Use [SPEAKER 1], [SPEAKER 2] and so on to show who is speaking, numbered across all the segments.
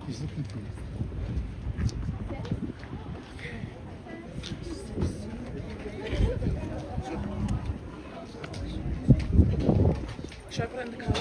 [SPEAKER 1] He's looking for you.
[SPEAKER 2] Should I put it in the car?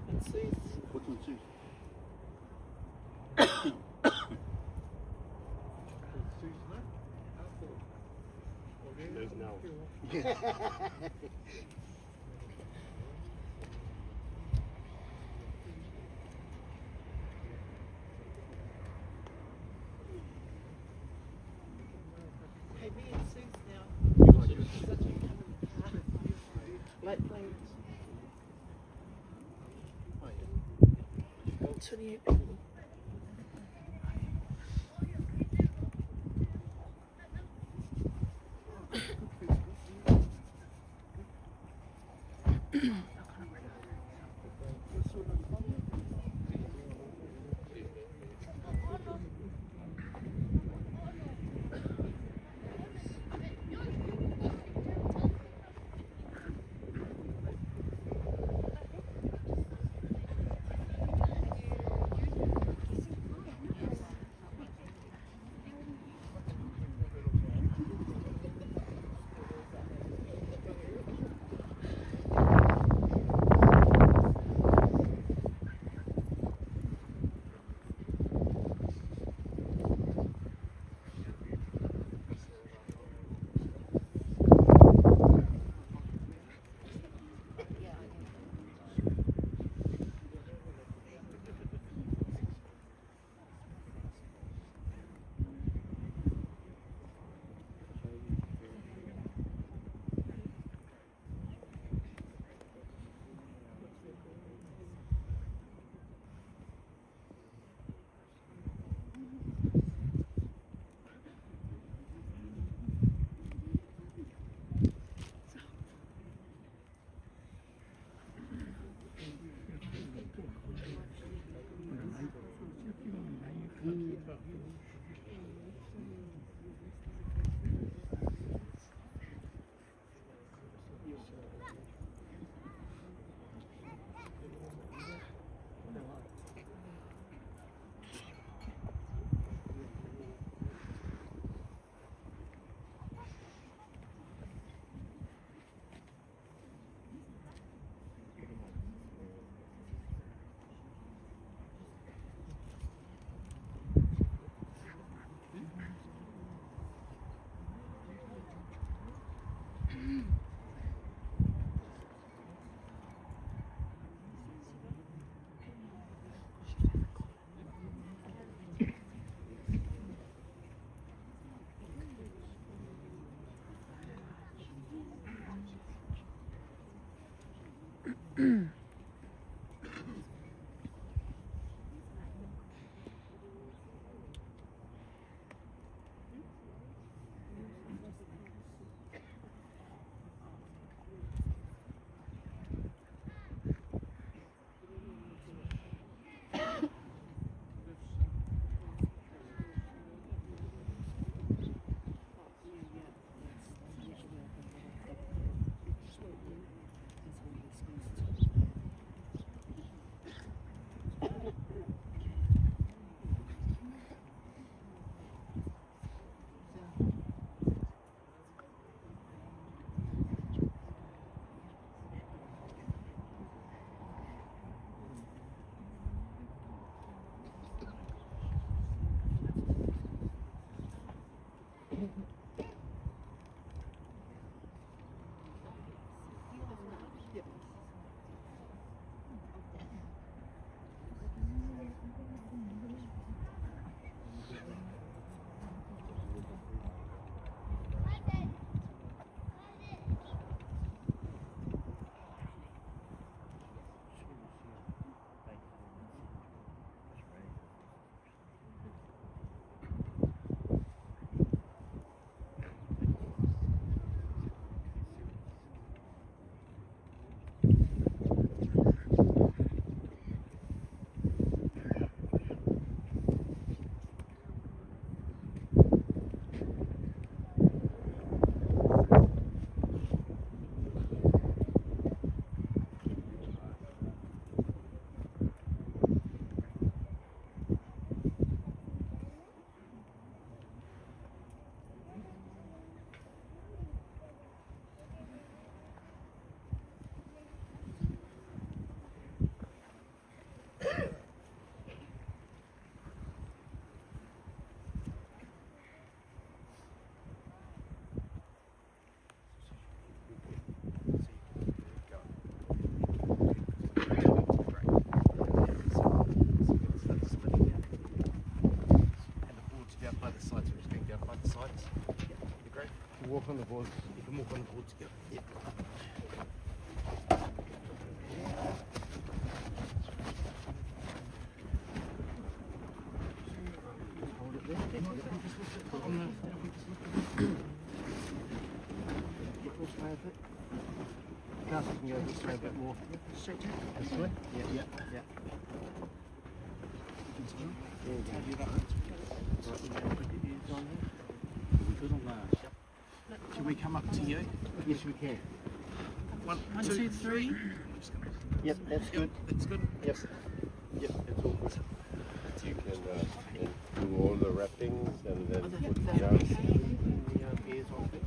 [SPEAKER 2] And see. Hey, me and Sue's now. Late players. 28 people.
[SPEAKER 1] walk on the boards. You can walk on the boards together. Yeah. Hold it there. Put on the get this way a bit. Now you can go this way a bit more. Straight down. This way? Yeah. There you go. Right, you put your ears on here. We're good on that. Should we come up to you? Yes, we can. One, two, three. Yep, that's good. That's good. Yep, that's all good.
[SPEAKER 3] You can do all the wrappings and then put the
[SPEAKER 1] ears on it.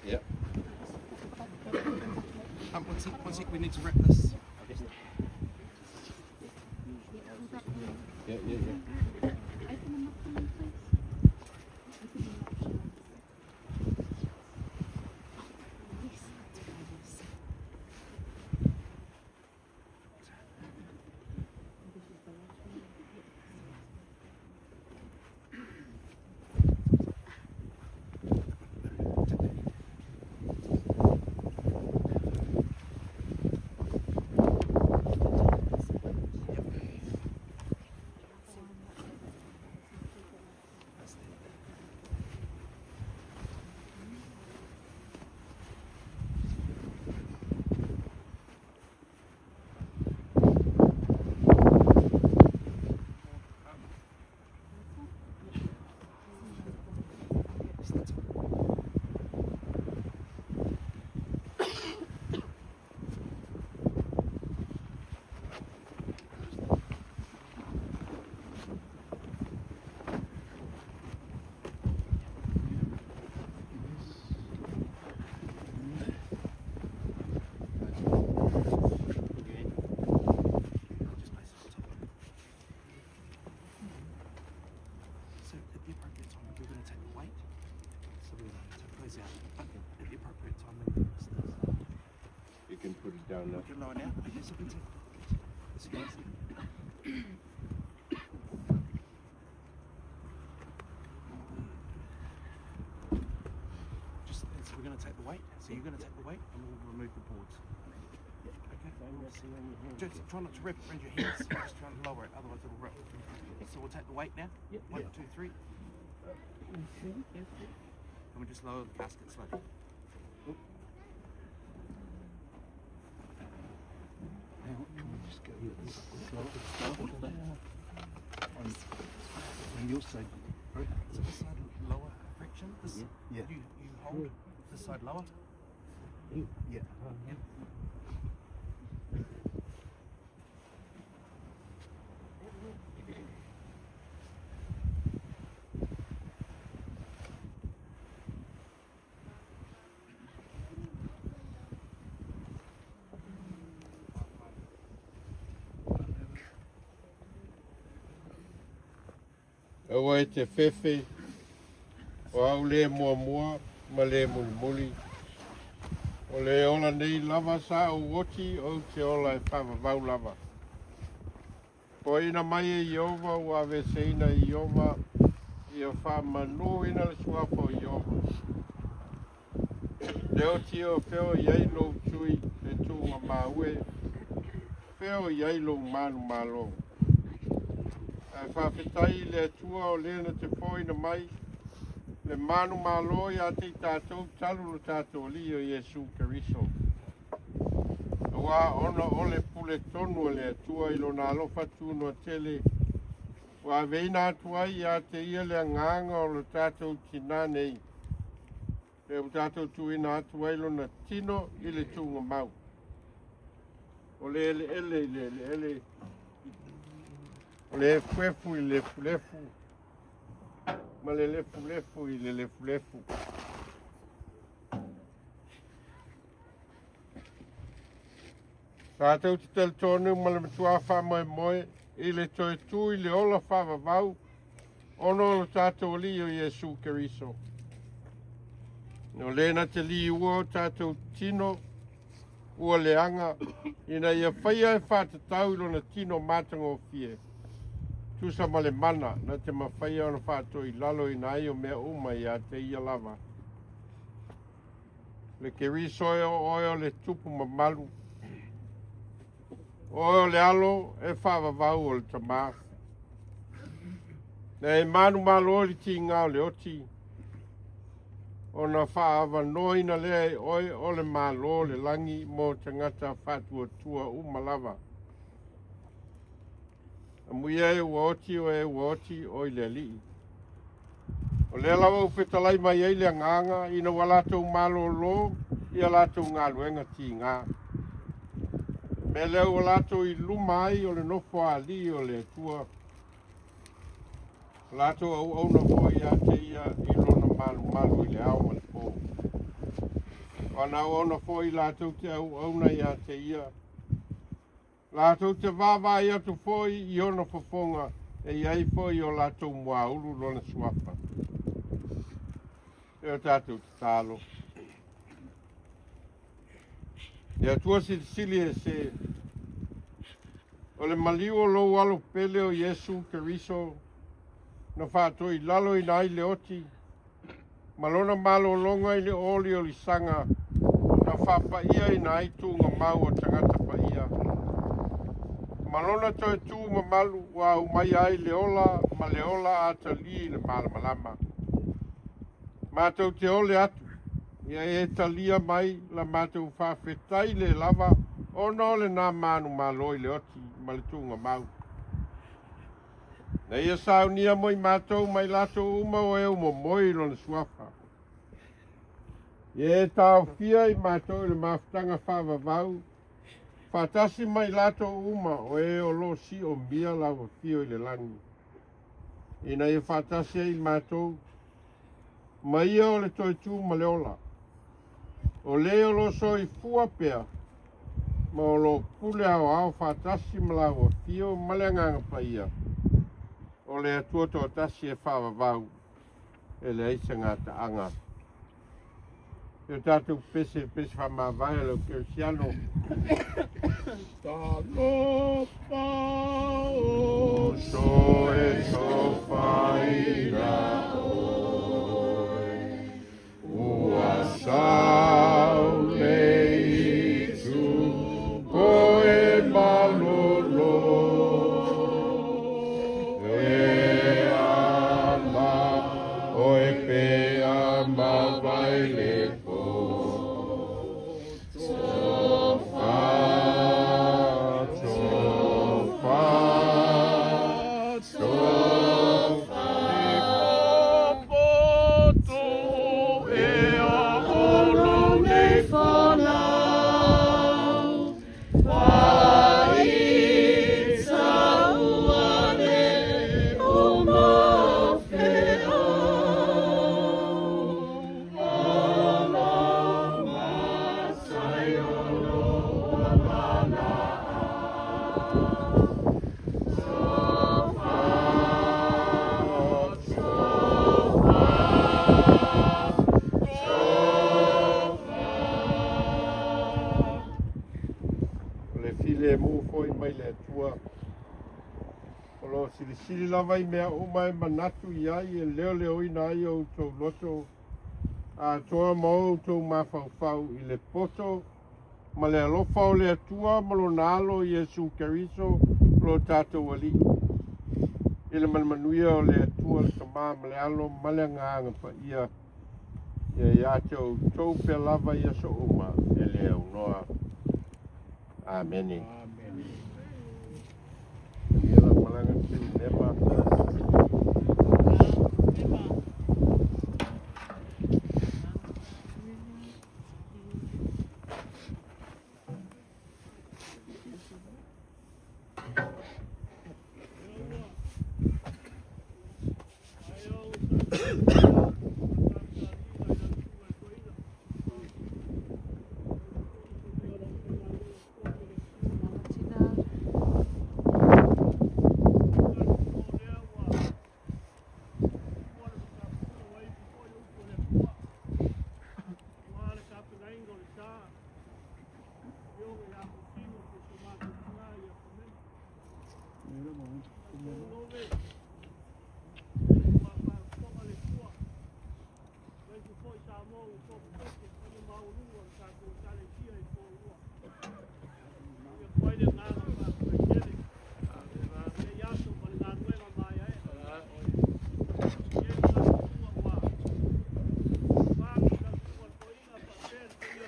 [SPEAKER 3] Yep.
[SPEAKER 1] One sec, we need to wrap this.
[SPEAKER 3] Yeah. You can put it down now.
[SPEAKER 1] Lower now. Okay, so we can take this again. So we're going to take the weight. So you're going to take the weight and we'll remove the boards. Okay. Just try not to wrap it around your hands. Just try to lower it, otherwise it'll rip. So we'll take the weight now. Yep. 1, 2, 3. And we just lower the casket slowly. On your side, right? So this side lower friction. This you hold this side lower. Yeah.
[SPEAKER 3] Awa e te whewhi, o au le mua, ma le muli. O le ola nei lava sa o oti, o te ola e whawawau lava. Ko ina mai e Iova, ua aveseina i Iova, i o whamanu ina le suapo i Iova. Leo ti o whio iai lo tui, e tūnga maue, whio iai lo manu malo. E whawhetai le atua o lena te whoina mai, le manu malo i a te tātou talu lo tātou li o Iesu Keriso. Ua ona o le pule tonu le atua i lo nā lofa tūno tele, ua veina atua i a te ia le nganga o lo tātou tina nei. Le o tātou tuina atua i lo na tino i le tūnga mau. O le ele, le fuefu i le fulefu, ma le lefu i le lefu. Tātou te tel tonu ma le matua wha moe, i le toi tu i le ola wha vau, ono lo tātou li o Iesu Keriso. No lena te li ua o tātou tino, ua leanga, ina ia whaia e whātatau ilo na tino mātango fie. tusa ma le mana na te mawhaia ona whātoi lalo i na ai o mea uma i a te ia lava. Le ke risoe o le tupu ma malu. O le alo e whāwawau o le tamā. Ne e manu malo li ti ngā o le oti. O na whaawa noina lea oi o le malo le langi mo te ngata whatua tua umalava. A muia e uoti o e uoti o i le li. O le lawa upetalai mai ei le nganga ina walatou malo lo ia latou ngā luenga ti ngā. Me leo walatou i lumai o le nofo ali o le tua. Lato au na foi a te ia I lona malu I le au ma le po. Wana au na foi lato te au na ia te ia. Lato te vava ia tu foi I ona fofonga e iai foi o lato mua ulu lona suafa. E tatu te talo. E atua sili e se o le maliu o lo alo pele o Yesu Keriso na whātoi lalo I nai le oti. Malona malo longa I le oli o li sanga. Na whapaia I nai tūnga mau o tangata paia. Malona toi tū ma malu wa umai ai le ola ma le ola ata li le malamalama. Mātou te ole atu. Ia e talia mai la mātou whawhetai le lava. Ono le nā manu maloi le oti ma le tūnga mau. Na ia saunia moi mātou mai lato uma o e umo moi lona suafa. Ia e tau fia I mātou le mawhtanga whawawau. Whatasi mai lato uma o e o lo si o mia lawa fio I le langi. Ina ia whatasi I mātou. Mai ia o le toi tū ma le ola. O le o lo so I fua pea. Ma o lo pule au au whatasi ma lawa fio ma le nganga pa ia. O le atua tō tasi e whawawau e le eisa ngā taanga. E tātou pese whamawai alo kersiano. Talo pao so e so whaira oi. Ua sau le tu ko e malolo. Sili lava I mea uma e manatu I ai e leo I nai o tau loto. A toa mau tau mawhauwhau I le poto. Ma le alofa o le atua ma lo nalo Yesu Keriso lo tātou ali. I le manmanuia o le atua le tamā ma le alo ma le nganga pa ia. Ia tau tau pe lava ia so uma e le au noa. Amen.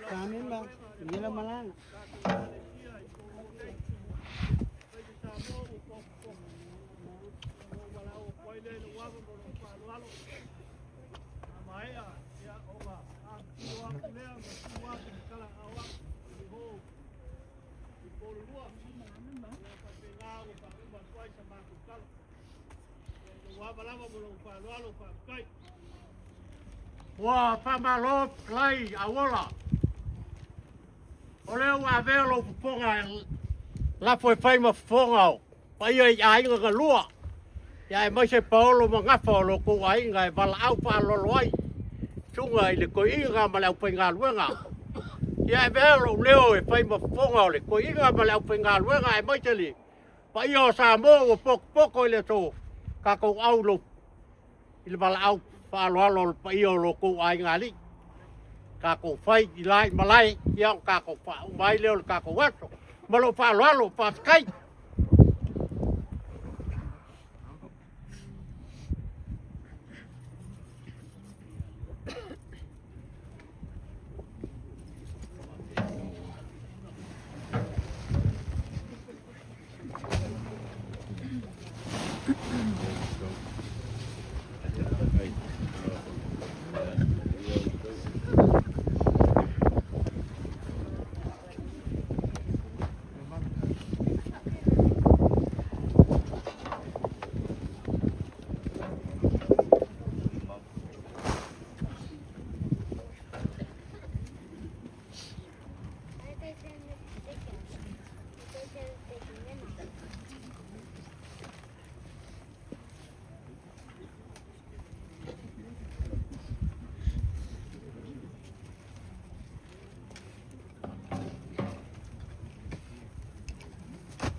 [SPEAKER 4] Kanin lang. Hindi lang malala.
[SPEAKER 3] Wa pamalo klai awola. Ole wa velo ponga la foi ma fonga. Pa ia ai nga lua. Ya mai se paulo nga folo ku ai nga vala au pa lo loi. Tunga ile ko inga ma lau penga luenga. Ya velo leo e fai ma fonga le ko inga ma lau penga luenga e mai teli. Pa ia sa mo poko ile to. Ka ko au lo. Ile vala au pa lo pa ia lo ku ai nga li. Ka ko fai ilai malai ia ka ko pa mai leo ka ko wato. Malo pa lo pa kai.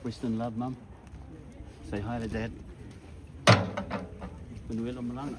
[SPEAKER 1] Western love, Mum. Say hi to Dad. Manuel Malanga.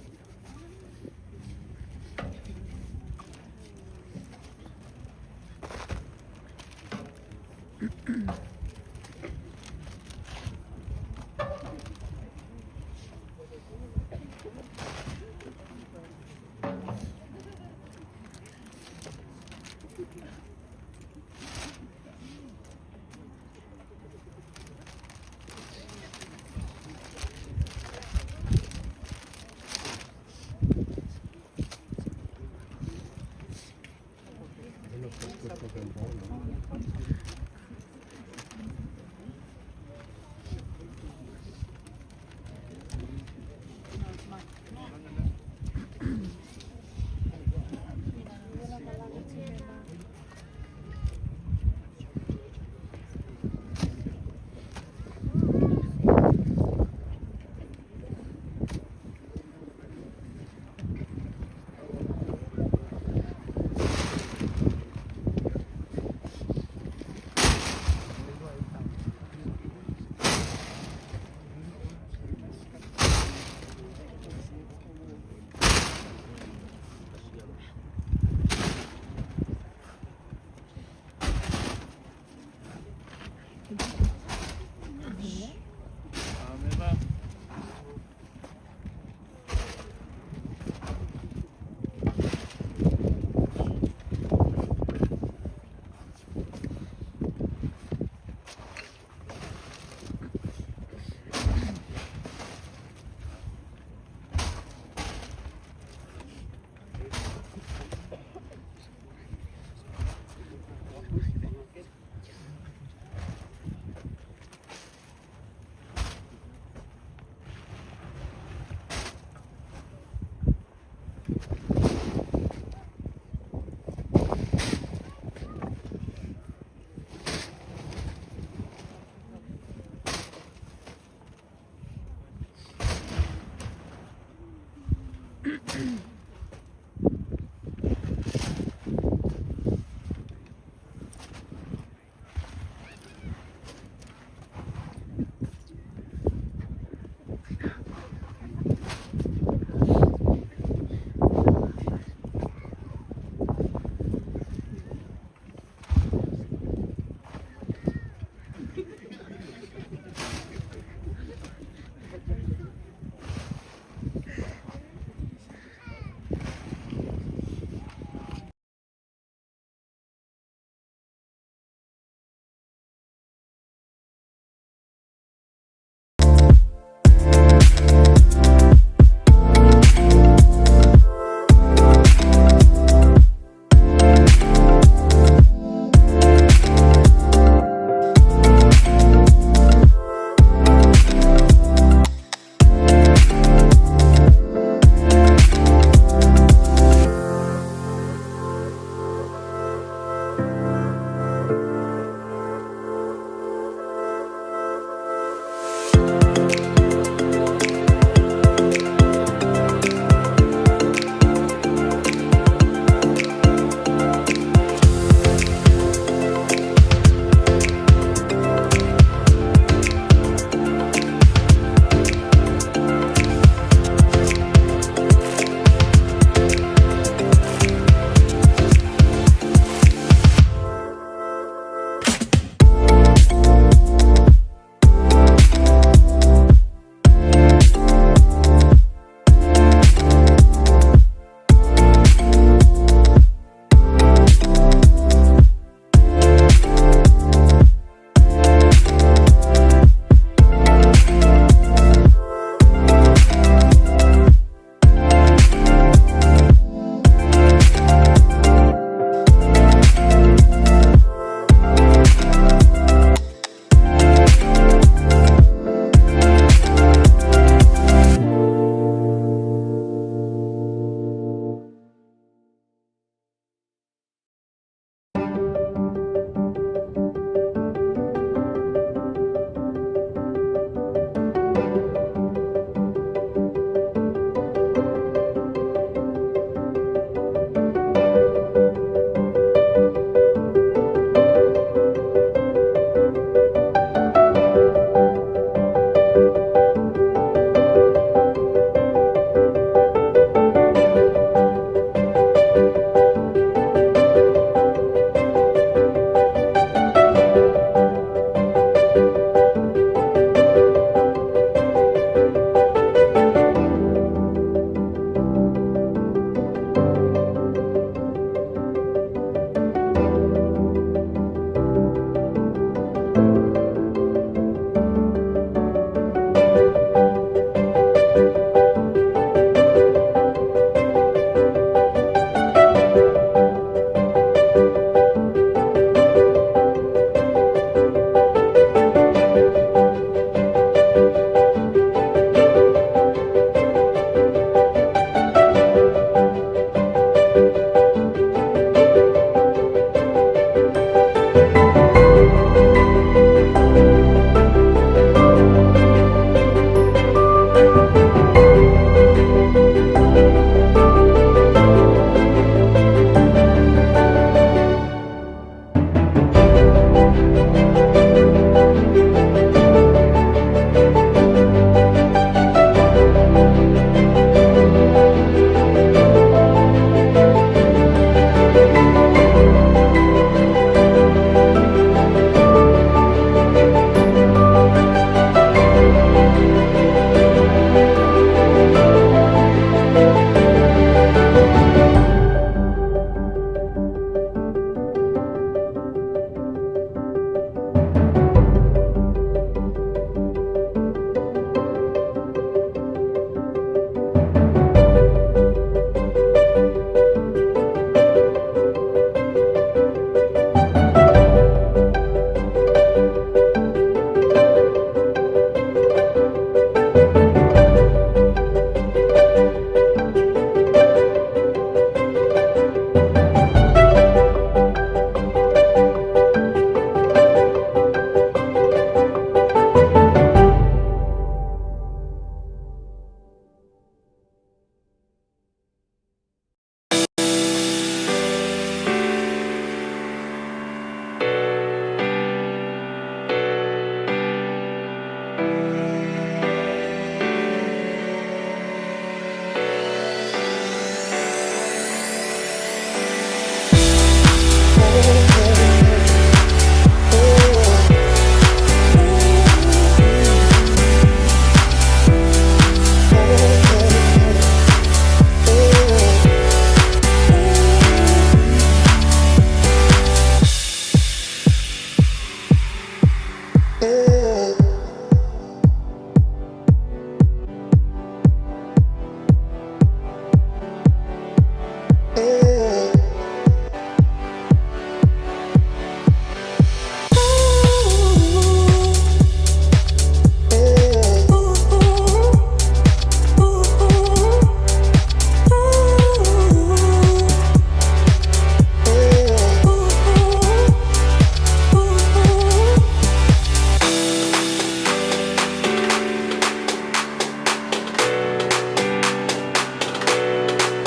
[SPEAKER 5] Oh